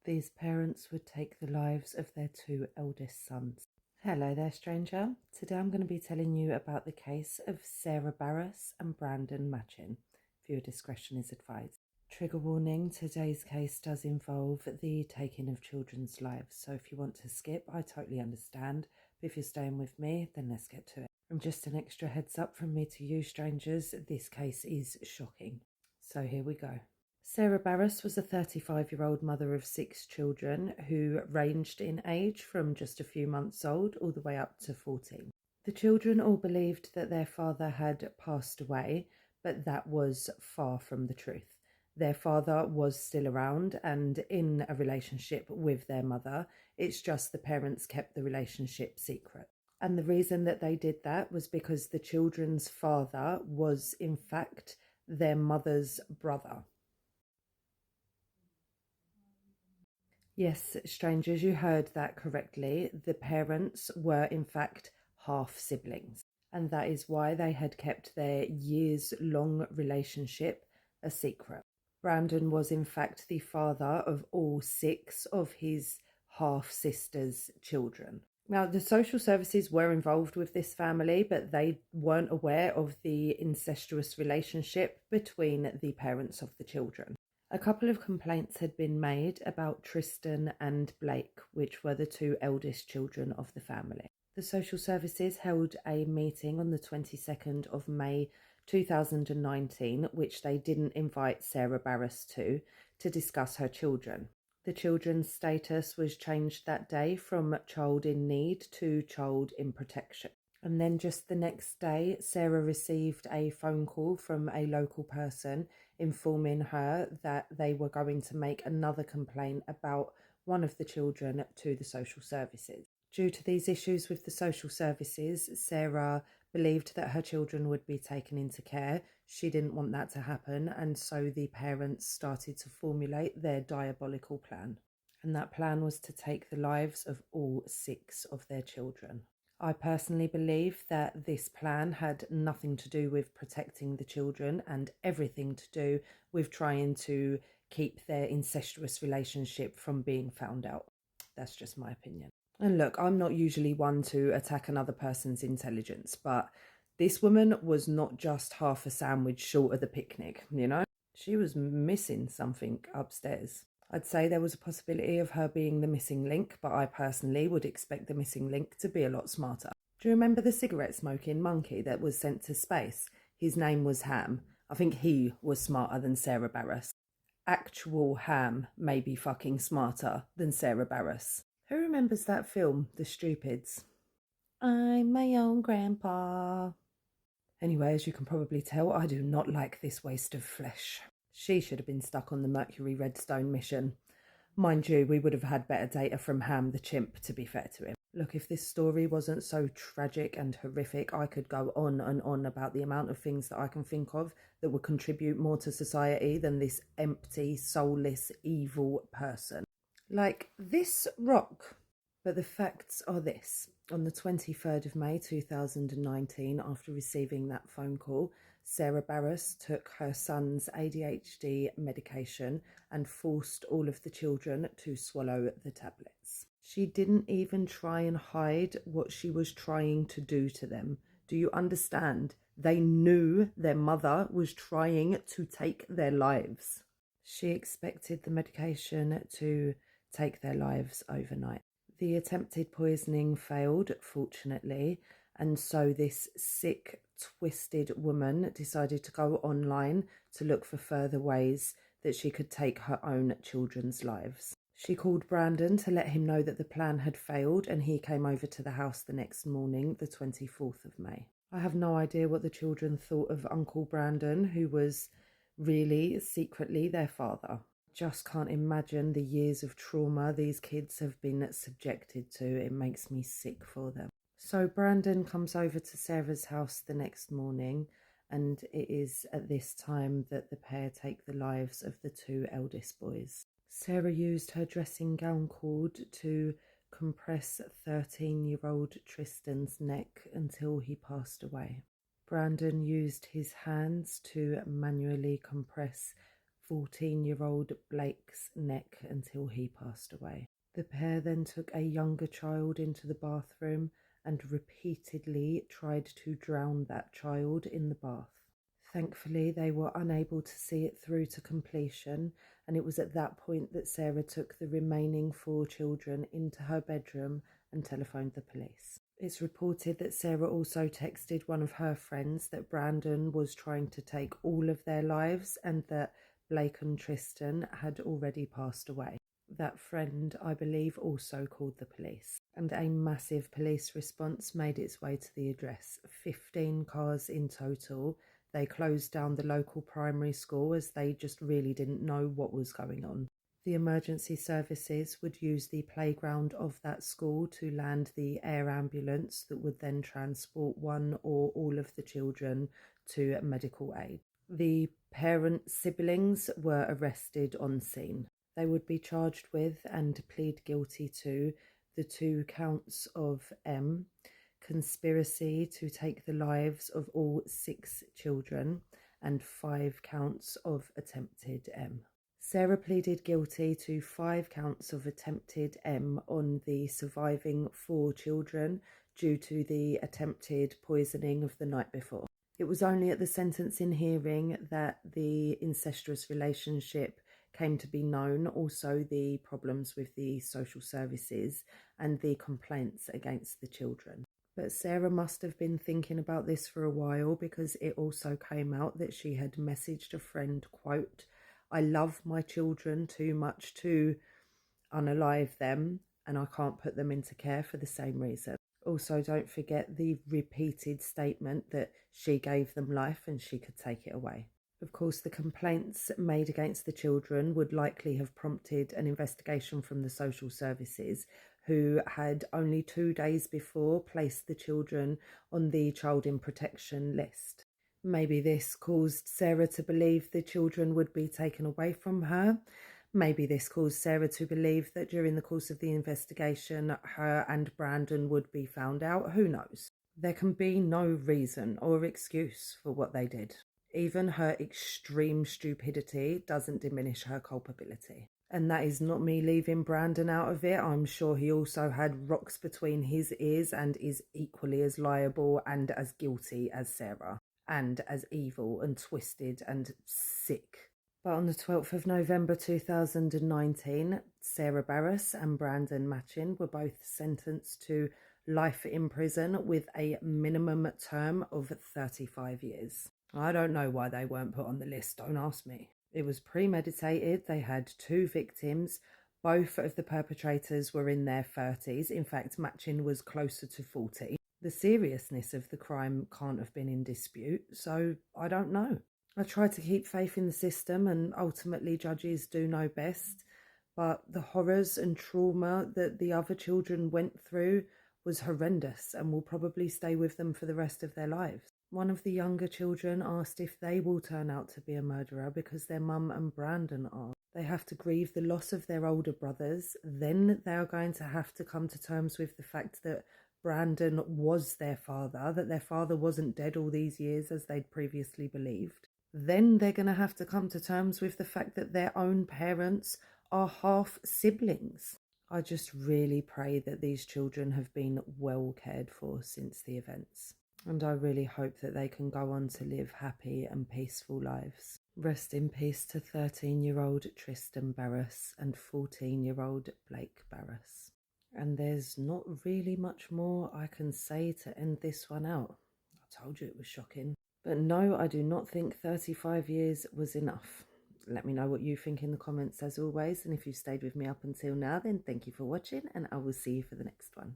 these parents would take the lives of their two eldest sons. Hello there, stranger. Today I'm going to be telling you about the case of Sarah Barras and Brandon Machin. Viewer discretion is advised. Trigger warning, today's case does involve the taking of children's lives, so if you want to skip, I totally understand, but if you're staying with me, then let's get to it. And just an extra heads up from me to you, strangers, this case is shocking. So here we go. Sarah Barras was a 35-year-old mother of 6 children who ranged in age from just a few months old all the way up to 14. The children all believed that their father had passed away, but that was far from the truth. Their father was still around and in a relationship with their mother. It's just the parents kept the relationship secret. And the reason that they did that was because the children's father was, in fact, their mother's brother. Yes, strangers, you heard that correctly. The parents were, in fact, half siblings, and that is why they had kept their years-long relationship a secret. Brandon was, in fact, the father of all 6 of his half-sister's children. Now, the social services were involved with this family, but they weren't aware of the incestuous relationship between the parents of the children. A couple of complaints had been made about Tristan and Blake, which were the 2 eldest children of the family. The social services held a meeting on the 22nd of May 2019, which they didn't invite Sarah Barras to discuss her children. The children's status was changed that day from child in need to child in protection. And then just the next day, Sarah received a phone call from a local person informing her that they were going to make another complaint about one of the children to the social services. Due to these issues with the social services, Sarah believed that her children would be taken into care. She didn't want that to happen, and so the parents started to formulate their diabolical plan. And that plan was to take the lives of all 6 of their children. I personally believe that this plan had nothing to do with protecting the children and everything to do with trying to keep their incestuous relationship from being found out. That's just my opinion. And look, I'm not usually one to attack another person's intelligence, but this woman was not just half a sandwich short of the picnic, you know? She was missing something upstairs. I'd say there was a possibility of her being the missing link, but I personally would expect the missing link to be a lot smarter. Do you remember the cigarette smoking monkey that was sent to space? His name was Ham. I think he was smarter than Sarah Barras. Actual Ham may be fucking smarter than Sarah Barras. Who remembers that film, The Stupids? I'm my own grandpa. Anyway, as you can probably tell, I do not like this waste of flesh. She should have been stuck on the Mercury Redstone mission. Mind you, we would have had better data from Ham the chimp, to be fair to him. Look, if this story wasn't so tragic and horrific, I could go on and on about the amount of things that I can think of that would contribute more to society than this empty, soulless, evil person. Like this rock. But the facts are this. On the 23rd of May 2019, after receiving that phone call, Sarah Barras took her son's ADHD medication and forced all of the children to swallow the tablets. She didn't even try and hide what she was trying to do to them. Do you understand? They knew their mother was trying to take their lives. She expected the medication to take their lives overnight. The attempted poisoning failed, fortunately, and so this sick, twisted woman decided to go online to look for further ways that she could take her own children's lives. She called Brandon to let him know that the plan had failed, and he came over to the house the next morning, the 24th of May. I have no idea what the children thought of Uncle Brandon, who was really secretly their father. Just can't imagine the years of trauma these kids have been subjected to. It makes me sick for them. So Brandon comes over to Sarah's house the next morning, and it is at this time that the pair take the lives of the 2 eldest boys. Sarah used her dressing gown cord to compress 13-year-old Tristan's neck until he passed away. Brandon used his hands to manually compress 14-year-old Blake's neck until he passed away. The pair then took a younger child into the bathroom and repeatedly tried to drown that child in the bath. Thankfully, they were unable to see it through to completion, and it was at that point that Sarah took the remaining 4 children into her bedroom and telephoned the police. It's reported that Sarah also texted one of her friends that Brandon was trying to take all of their lives and that Blake and Tristan had already passed away. That friend, I believe, also called the police, and a massive police response made its way to the address. 15 cars in total. They closed down the local primary school as they just really didn't know what was going on. The emergency services would use the playground of that school to land the air ambulance that would then transport one or all of the children to medical aid. The parent siblings were arrested on scene. They would be charged with and plead guilty to the 2 counts of conspiracy to take the lives of all 6 children, and 5 counts of attempted Sarah pleaded guilty to 5 counts of attempted on the surviving 4 children due to the attempted poisoning of the night before. It was only at the sentencing hearing that the incestuous relationship came to be known, also the problems with the social services and the complaints against the children. But Sarah must have been thinking about this for a while, because it also came out that she had messaged a friend, quote, "I love my children too much to unalive them, and I can't put them into care for the same reason." Also, don't forget the repeated statement that she gave them life and she could take it away. Of course, the complaints made against the children would likely have prompted an investigation from the social services, who had only 2 days before placed the children on the child in protection list. Maybe this caused Sarah to believe the children would be taken away from her. Maybe this caused Sarah to believe that during the course of the investigation, her and Brandon would be found out. Who knows? There can be no reason or excuse for what they did. Even her extreme stupidity doesn't diminish her culpability. And that is not me leaving Brandon out of it. I'm sure he also had rocks between his ears and is equally as liable and as guilty as Sarah, and as evil and twisted and sick. But on the 12th of November 2019, Sarah Barras and Brandon Machin were both sentenced to life in prison with a minimum term of 35 years. I don't know why they weren't put on the list, don't ask me. It was premeditated. They had 2 victims. Both of the perpetrators were in their 30s. In fact, Machin was closer to 40. The seriousness of the crime can't have been in dispute, so I don't know. I try to keep faith in the system, and ultimately judges do know best, but the horrors and trauma that the other children went through was horrendous and will probably stay with them for the rest of their lives. One of the younger children asked if they will turn out to be a murderer because their mum and Brandon are. They have to grieve the loss of their older brothers. Then they are going to have to come to terms with the fact that Brandon was their father, that their father wasn't dead all these years as they'd previously believed. Then they're going to have to come to terms with the fact that their own parents are half siblings. I just really pray that these children have been well cared for since the events. And I really hope that they can go on to live happy and peaceful lives. Rest in peace to 13-year-old Tristan Barras and 14-year-old Blake Barras. And there's not really much more I can say to end this one out. I told you it was shocking. But no, I do not think 35 years was enough. Let me know what you think in the comments as always. And if you've stayed with me up until now, then thank you for watching, and I will see you for the next one.